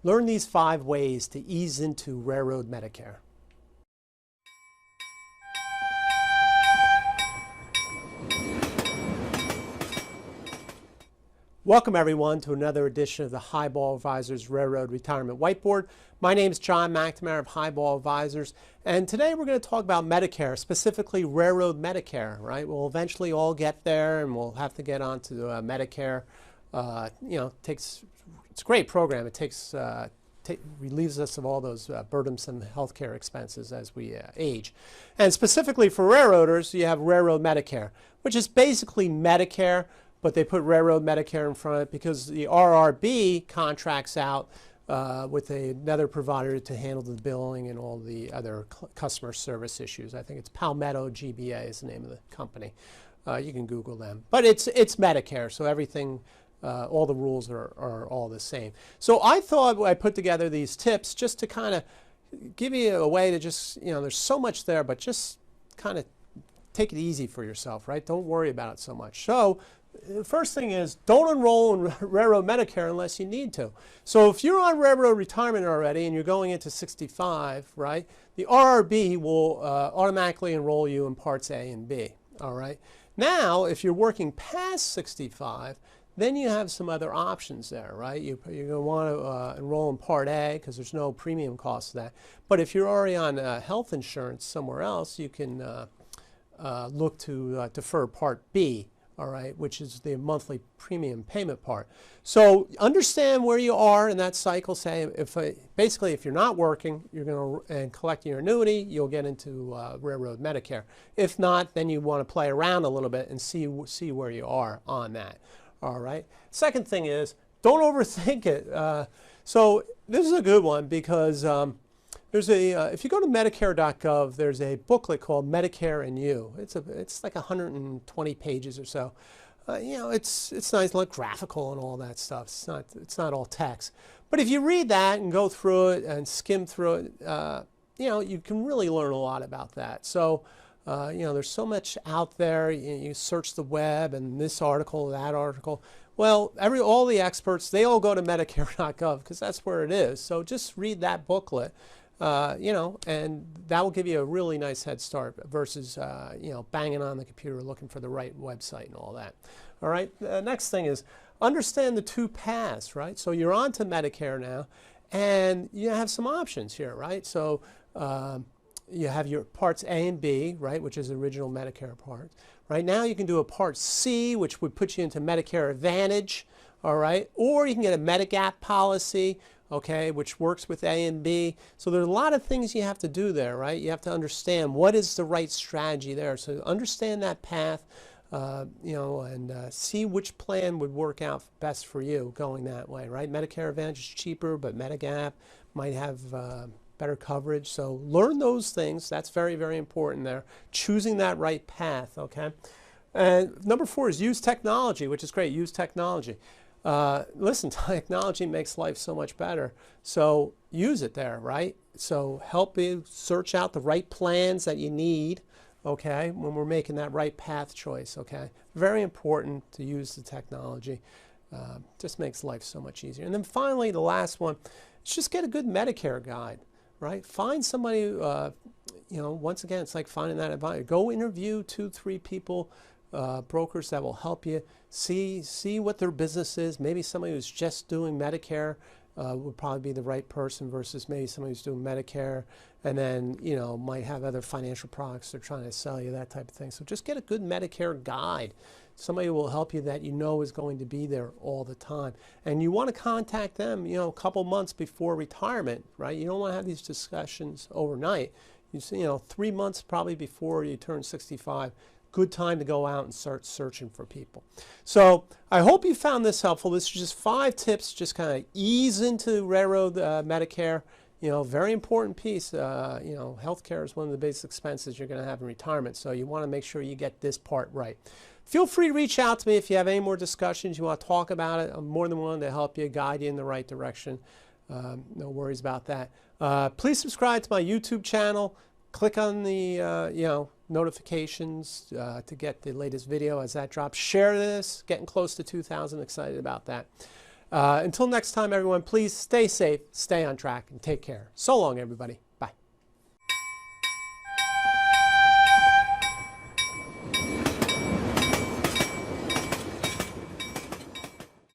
Learn these 5 ways to ease into Railroad Medicare. Welcome everyone to another edition of the Highball Advisors Railroad Retirement Whiteboard. My name is John McNamara of Highball Advisors, and today we're going to talk about Medicare, specifically Railroad Medicare, right? We'll eventually all get there and we'll have to get onto Medicare. It's a great program. It relieves us of all those burdensome healthcare expenses as we age. And specifically for railroaders, you have Railroad Medicare, which is basically Medicare, but they put Railroad Medicare in front of it because the RRB contracts out with another provider to handle the billing and all the other customer service issues. I think it's Palmetto GBA is the name of the company. You can Google them. But it's Medicare, so everything, all the rules are all the same. So I thought I put together these tips just to kind of give you a way to just, there's so much there, but just kind of take it easy for yourself, right? Don't worry about it so much. So the first thing is, don't enroll in Railroad Medicare unless you need to. So if you're on Railroad Retirement already and you're going into 65, right, the RRB will automatically enroll you in Parts A and B, all right? Now, if you're working past 65, then you have some other options there, right? You're going to want to enroll in Part A because there's no premium cost to that. But if you're already on health insurance somewhere else, you can look to defer Part B, all right, which is the monthly premium payment part. So understand where you are in that cycle. Say, basically, if you're not working, you're going to and collecting your annuity, you'll get into Railroad Medicare. If not, then you want to play around a little bit and see where you are on that. All right. Second thing is, don't overthink it. So this is a good one because if you go to Medicare.gov, there's a booklet called Medicare and You. It's like 120 pages or so. It's nice, like graphical and all that stuff. It's not all text. But if you read that and go through it and skim through it, you can really learn a lot about that. So there's so much out there. You search the web and this article, that article. Well, all the experts, they all go to Medicare.gov because that's where it is. So just read that booklet. And that will give you a really nice head start versus, banging on the computer looking for the right website and all that. All right. The next thing is understand the 2 paths, right? So you're on to Medicare now, and you have some options here, right? So you have your Parts A and B, right, which is original Medicare part. Right now you can do a Part C, which would put you into Medicare Advantage, all right? Or you can get a Medigap policy, okay, which works with A and B. So there's a lot of things you have to do there, right? You have to understand what is the right strategy there. So understand that path, and see which plan would work out best for you going that way, right? Medicare Advantage is cheaper, but Medigap might have better coverage. So learn those things. That's very, very important there. Choosing that right path, okay? And number 4 is use technology, which is great. Use technology. Listen, technology makes life so much better. So use it there, right? So help you search out the right plans that you need, okay, when we're making that right path choice, okay? Very important to use the technology. Just makes life so much easier. And then finally, the last one, is just get a good Medicare guide, right? Find somebody, once again, it's like finding that advisor. Go interview 2-3 people, brokers that will help you see what their business is. Maybe somebody who's just doing Medicare would probably be the right person versus maybe somebody who's doing Medicare and then might have other financial products they're trying to sell you, that type of thing. So just get a good Medicare guide. Somebody who will help you that is going to be there all the time. And you want to contact them a couple months before retirement, right? You don't want to have these discussions overnight. 3 months probably before you turn 65. Good time to go out and start searching for people. So I hope you found this helpful. This is just 5 tips, just kind of ease into Railroad Medicare. Very important piece. Healthcare is one of the biggest expenses you're going to have in retirement. So you want to make sure you get this part right. Feel free to reach out to me if you have any more discussions, you want to talk about it. I'm more than willing to help you, guide you in the right direction. No worries about that. Please subscribe to my YouTube channel. Click on the notifications to get the latest video as that drops. Share this. Getting close to 2,000. Excited about that. Until next time, everyone, please stay safe, stay on track, and take care. So long, everybody.